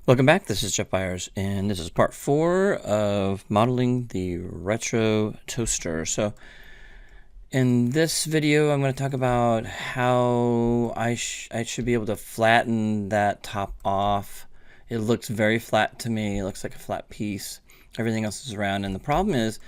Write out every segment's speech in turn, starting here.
Welcome back, this is Jeff Byers, and this is part 4 of modeling the retro toaster. So in this video, I'm going to talk about how I should be able to flatten that top off. It looks very flat to me, it looks like a flat piece. Everything else is round, and the problem is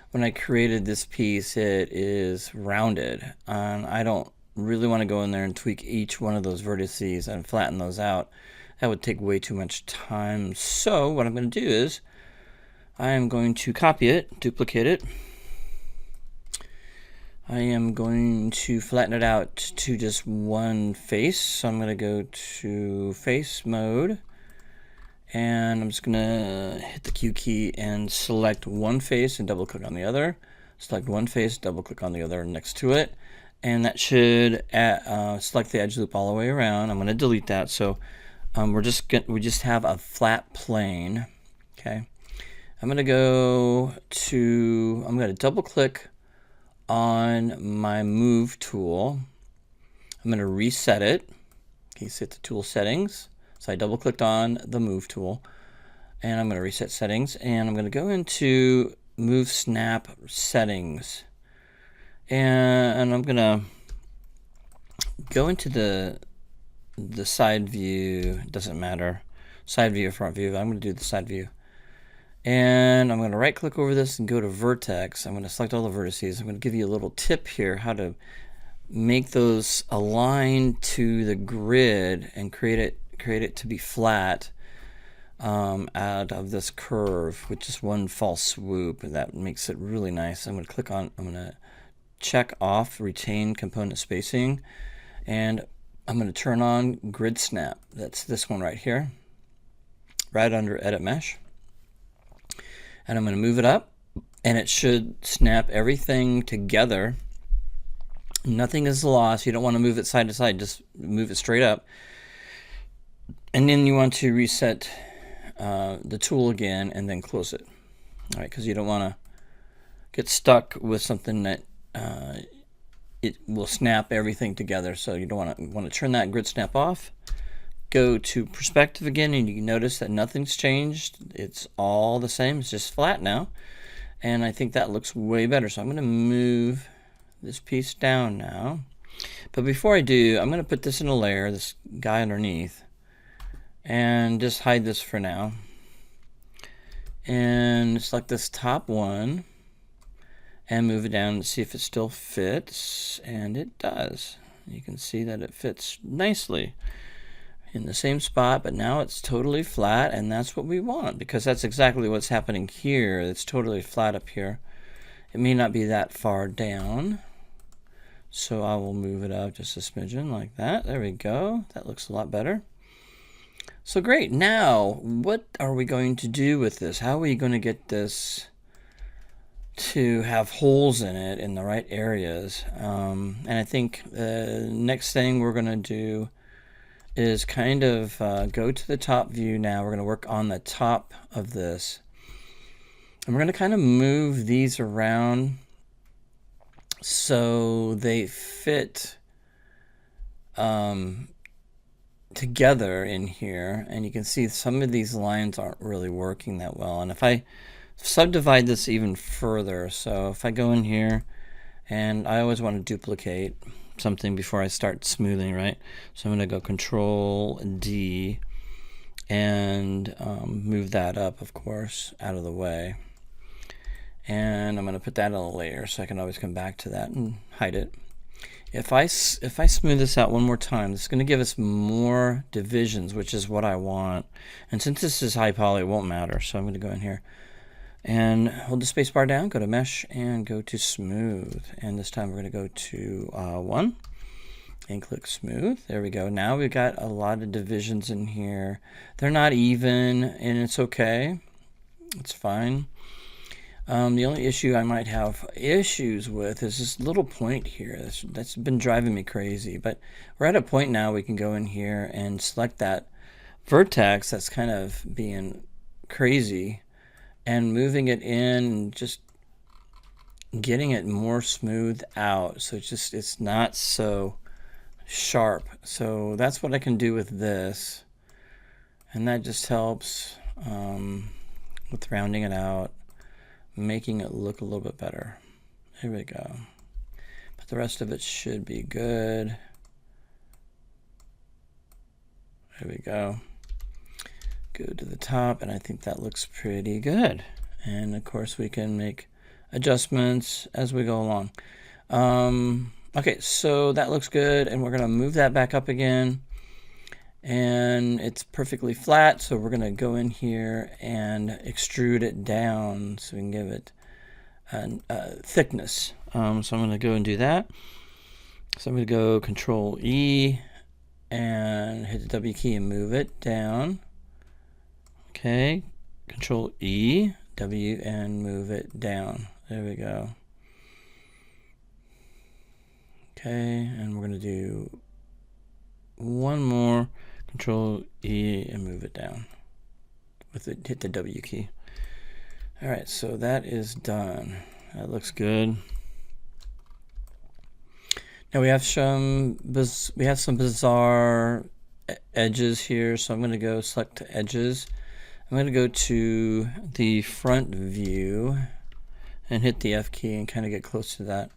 when I created this piece, it is rounded, and I don't really want to go in there and tweak each one of those vertices and flatten those out. That would take way too much time. So what I'm going to do is I am going to copy it, duplicate it. I am going to flatten it out to just one face. So I'm going to go to face mode, and I'm just going to hit the Q key and select one face and double click on the other. Select one face, double click on the other next to it, and that should select the edge loop all the way around. I'm going to delete that. So we just have a flat plane. Okay, I'm going to double click on my move tool. I'm going to reset it. Okay, so hit the tool settings. So I double clicked on the move tool, and I'm going to reset settings, and I'm going to go into move snap settings, and I'm going to go into the side view. It doesn't matter, side view or front view. I'm going to do the side view, and I'm going to right click over this and go to vertex. I'm going to select all the vertices. I'm going to give you a little tip here how to make those align to the grid and create it to be flat out of this curve with just one false swoop, and that makes it really nice. I'm going to check off retain component spacing, and I'm going to turn on grid snap. That's this one right here, right under edit mesh. And I'm going to move it up, and it should snap everything together. Nothing is lost. You don't want to move it side to side, just move it straight up. And then you want to reset the tool again and then close it. All right, because you don't want to get stuck with something that it will snap everything together. So you don't want to turn that grid snap off. Go to perspective again, and you can notice that nothing's changed. It's all the same. It's just flat now, and I think that looks way better. So I'm going to move this piece down now, but before I do, I'm going to put this in a layer, this guy underneath, and just hide this for now, and select this top one and move it down and see if it still fits, and it does. You can see that it fits nicely in the same spot, but now it's totally flat, and that's what we want, because that's exactly what's happening here. It's totally flat up here. It may not be that far down, so I will move it up just a smidgen like that. There we go. That looks a lot better. So great. Now, what are we going to do with this? How are we going to get this to have holes in it in the right areas? And I think the next thing we're going to do is kind of go to the top view now. We're going to work on the top of this, and we're going to kind of move these around so they fit together in here. And you can see some of these lines aren't really working that well. And if I subdivide this even further, so if I go in here, and I always want to duplicate something before I start smoothing, right? So I'm going to go Control D and move that up, of course, out of the way. And I'm going to put that on a layer so I can always come back to that and hide it. If I smooth this out one more time, this is going to give us more divisions, which is what I want. And since this is high poly, it won't matter. So I'm going to go in here and hold the space bar down, go to mesh, and go to smooth. And this time we're going to go to 1 and click smooth. There we go. Now we've got a lot of divisions in here. They're not even, and it's okay. It's fine. The only issue I might have issues with is this little point here. That's been driving me crazy. But we're at a point now we can go in here and select that vertex that's kind of being crazy, and moving it in and just getting it more smoothed out, so it's not so sharp. So that's what I can do with this. And that just helps with rounding it out, making it look a little bit better. Here we go. But the rest of it should be good. There we go. Go to the top, and I think that looks pretty good. And of course we can make adjustments as we go along. Okay, so that looks good, and we're gonna move that back up again. And it's perfectly flat, so we're gonna go in here and extrude it down so we can give it thickness. So I'm gonna go and do that. So I'm gonna go Control E and hit the W key and move it down. Okay, Control E, W, and move it down. There we go. Okay, and we're gonna do one more. Control E and move it down. Hit the W key. All right, so that is done. That looks good. Now we have some bizarre edges here, so I'm going to go select edges. I'm going to go to the front view and hit the F key and kind of get close to that.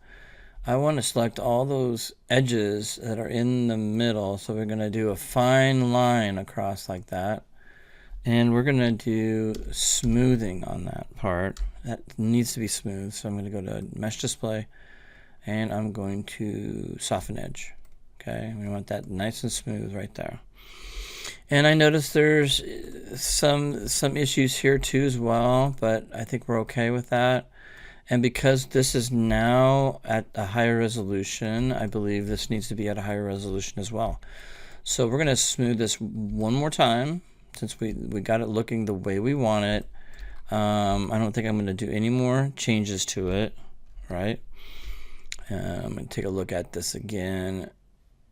I want to select all those edges that are in the middle, so we're going to do a fine line across like that. And we're going to do smoothing on that part. That needs to be smooth, so I'm going to go to Mesh Display, and I'm going to Soften Edge. Okay, we want that nice and smooth right there. And I noticed there's some issues here too as well, but I think we're okay with that. And because this is now at a higher resolution, I believe this needs to be at a higher resolution as well. So we're going to smooth this one more time since we got it looking the way we want it. I don't think I'm going to do any more changes to it, right? I'm going to take a look at this again.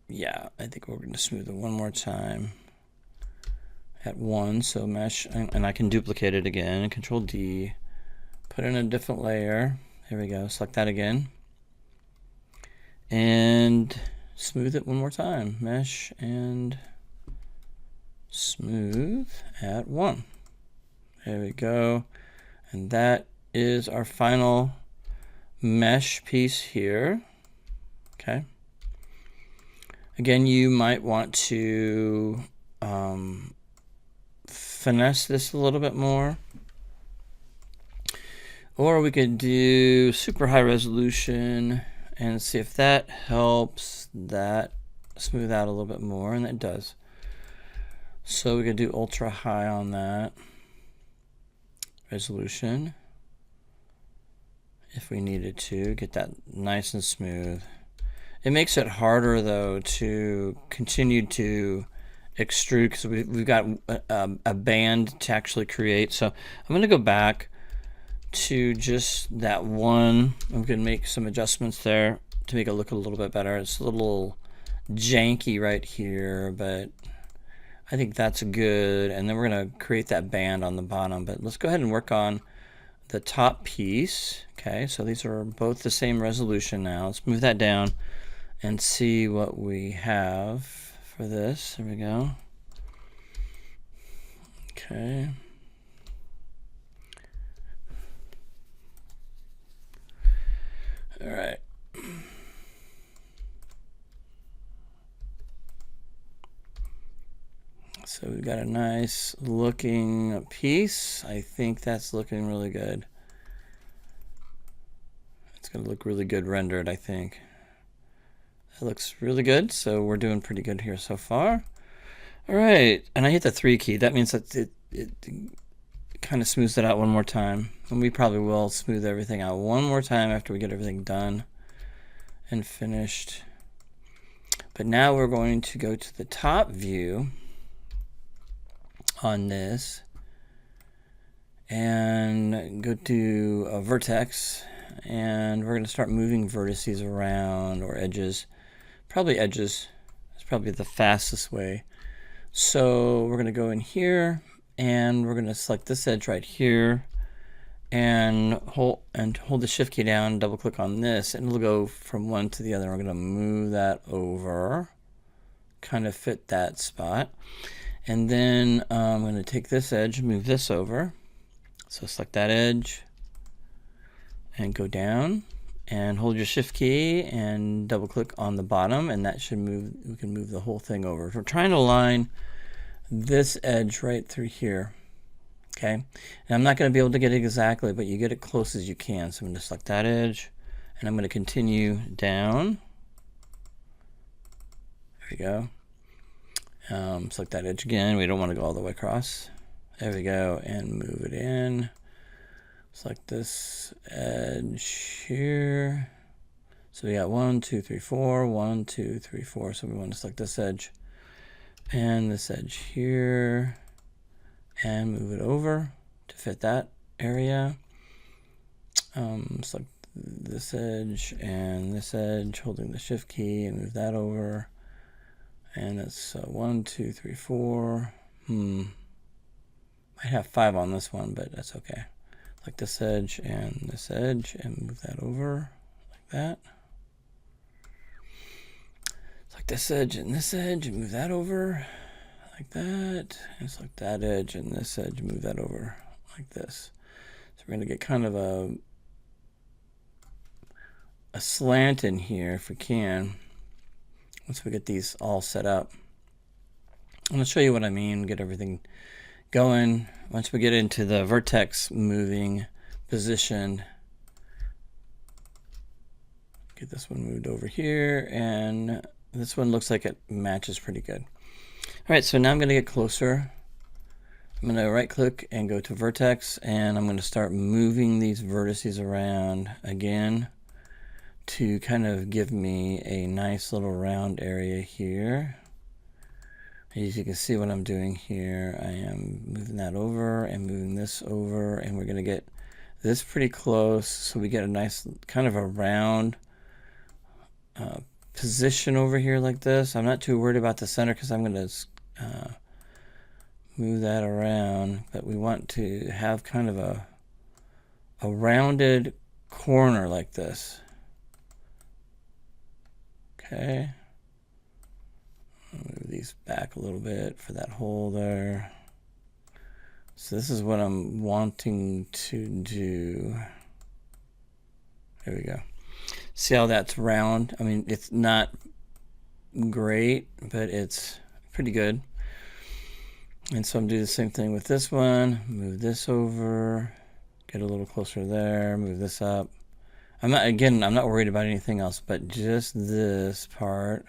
Yeah, I think we're going to smooth it one more time at 1. So mesh, and I can duplicate it again. Control D. Put in a different layer. There we go. Select that again. And smooth it one more time. Mesh and smooth at 1. There we go. And that is our final mesh piece here. Okay. Again, you might want to finesse this a little bit more. Or we could do super high resolution and see if that helps that smooth out a little bit more, and it does. So we could do ultra high on that resolution if we needed to get that nice and smooth. It makes it harder though to continue to extrude because we've got a band to actually create. So I'm going to go back to just that one. I'm going to make some adjustments there to make it look a little bit better. It's a little janky right here, but I think that's good. And then we're going to create that band on the bottom. But let's go ahead and work on the top piece. Okay, so these are both the same resolution now. Let's move that down and see what we have for this. There we go. Okay. All right. So we've got a nice looking piece. I think that's looking really good. It's going to look really good rendered, I think. That looks really good, so we're doing pretty good here so far. All right, and I hit the 3 key. That means that it kind of smooths it out one more time. And we probably will smooth everything out one more time after we get everything done and finished. But now we're going to go to the top view on this and go to a vertex, and we're going to start moving vertices around, or edges. Probably edges. It's probably the fastest way. So we're going to go in here and we're going to select this edge right here and hold the shift key down, double click on this, and it'll go from one to the other. We're going to move that over, kind of fit that spot. And then I'm going to take this edge, move this over. So select that edge and go down and hold your shift key and double click on the bottom, and that should move. We can move the whole thing over. We're trying to line this edge right through here. Okay, and I'm not going to be able to get it exactly, but you get it close as you can. So I'm going to select that edge and I'm going to continue down. There we go. Select that edge again. We don't want to go all the way across. There we go, and move it in. Select this edge here. So we got 1, 2, 3, 4, 1, 2, 3, 4. So we want to select this edge and this edge here and move it over to fit that area. Select this edge and this edge, holding the shift key, and move that over. And it's 1, 2, 3, 4. Might have 5 on this one, but that's okay. Like this edge and move that over like that. Select this edge and move that over like that. And select that edge and this edge, move that over like this. So we're going to get kind of a slant in here if we can, once we get these all set up. I'm going to show you what I mean, get everything going. Once we get into the vertex moving position, get this one moved over here, and this one looks like it matches pretty good. All right, so now I'm going to get closer. I'm going to right click and go to vertex, and I'm going to start moving these vertices around again to kind of give me a nice little round area here. As you can see what I'm doing here, I am moving that over and moving this over, and we're going to get this pretty close so we get a nice kind of a round position over here like this. I'm not too worried about the center because I'm going to move that around, but we want to have kind of a rounded corner like this. Okay. Move these back a little bit for that hole there. So this is what I'm wanting to do. There we go. See how that's round? I mean, it's not great, but it's pretty good. And so I'm doing the same thing with this one. Move this over, get a little closer there, move this up. I'm not worried about anything else, but just this part.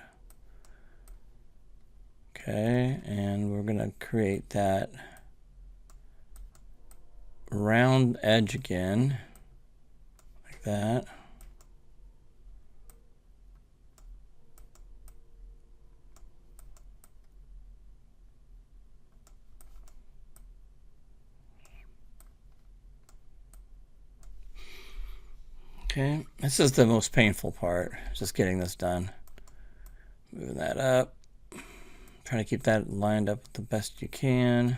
Okay, and we're going to create that round edge again, like that. Okay, this is the most painful part, just getting this done. Moving that up. Trying to keep that lined up the best you can.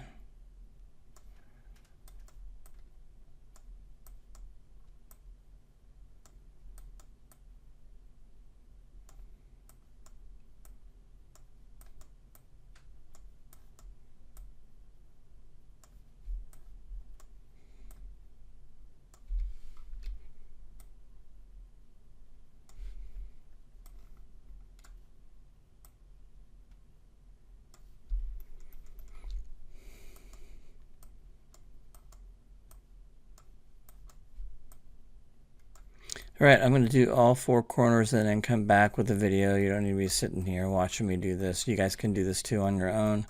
All right, I'm going to do all 4 corners and then come back with the video. You don't need to be sitting here watching me do this. You guys can do this too on your own.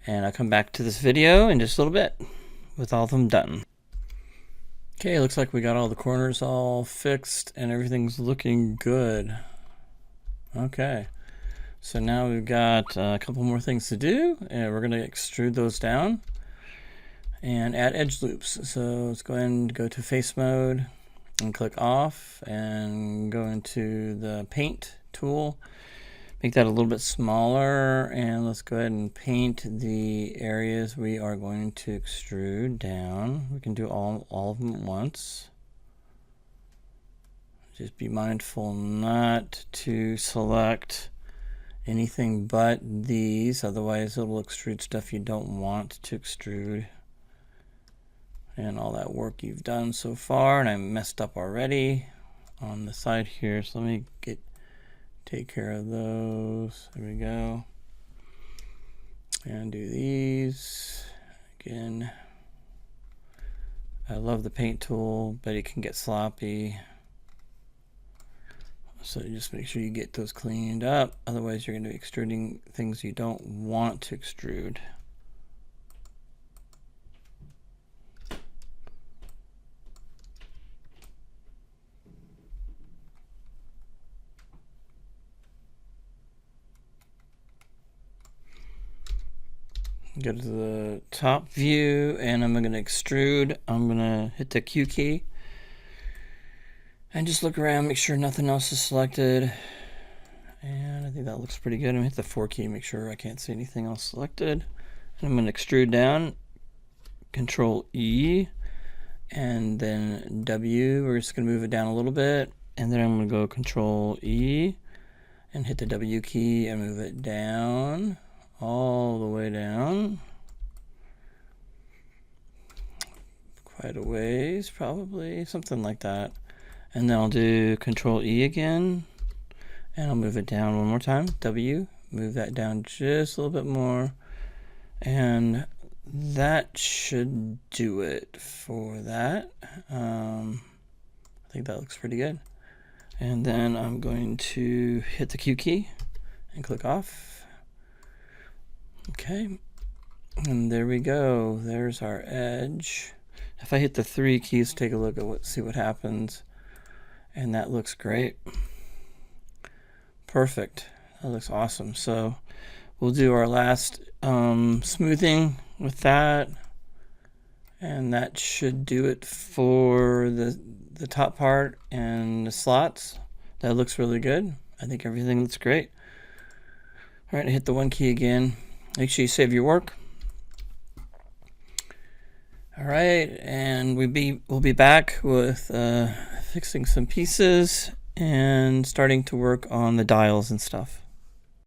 And I'll come back to this video in just a little bit with all of them done. Okay, looks like we got all the corners all fixed and everything's looking good. Okay, so now we've got a couple more things to do, and we're going to extrude those down and add edge loops. So let's go ahead and go to face mode and click off and go into the paint tool. Make that a little bit smaller, and let's go ahead and paint the areas we are going to extrude down. We can do all of them at once. Just be mindful not to select anything but these, otherwise it'll extrude stuff you don't want to extrude. And all that work you've done so far, and I messed up already on the side here, so let me take care of those. There we go. And do these again. I love the paint tool, but it can get sloppy. So just make sure you get those cleaned up. Otherwise, you're going to be extruding things you don't want to extrude. Go to the top view, and I'm going to extrude. I'm going to hit the Q key and just look around, make sure nothing else is selected. And I think that looks pretty good. I'm going to hit the 4 key, make sure I can't see anything else selected. And I'm going to extrude down, Control E, and then W. We're just going to move it down a little bit. And then I'm going to go Control E and hit the W key and move it down, all the way down. Quite a ways, probably, something like that. And then I'll do Control E again, and I'll move it down one more time, W, move that down just a little bit more, and that should do it for that. I think that looks pretty good. And then I'm going to hit the Q key and click off. Okay, and there we go. There's our edge. If I hit the 3 keys, take a look at see what happens. And that looks great. Perfect. That looks awesome. So we'll do our last smoothing with that. And that should do it for the top part and the slots. That looks really good. I think everything looks great. All right, hit the 1 key again. Make sure you save your work. All right, and we'll be back with fixing some pieces and starting to work on the dials and stuff.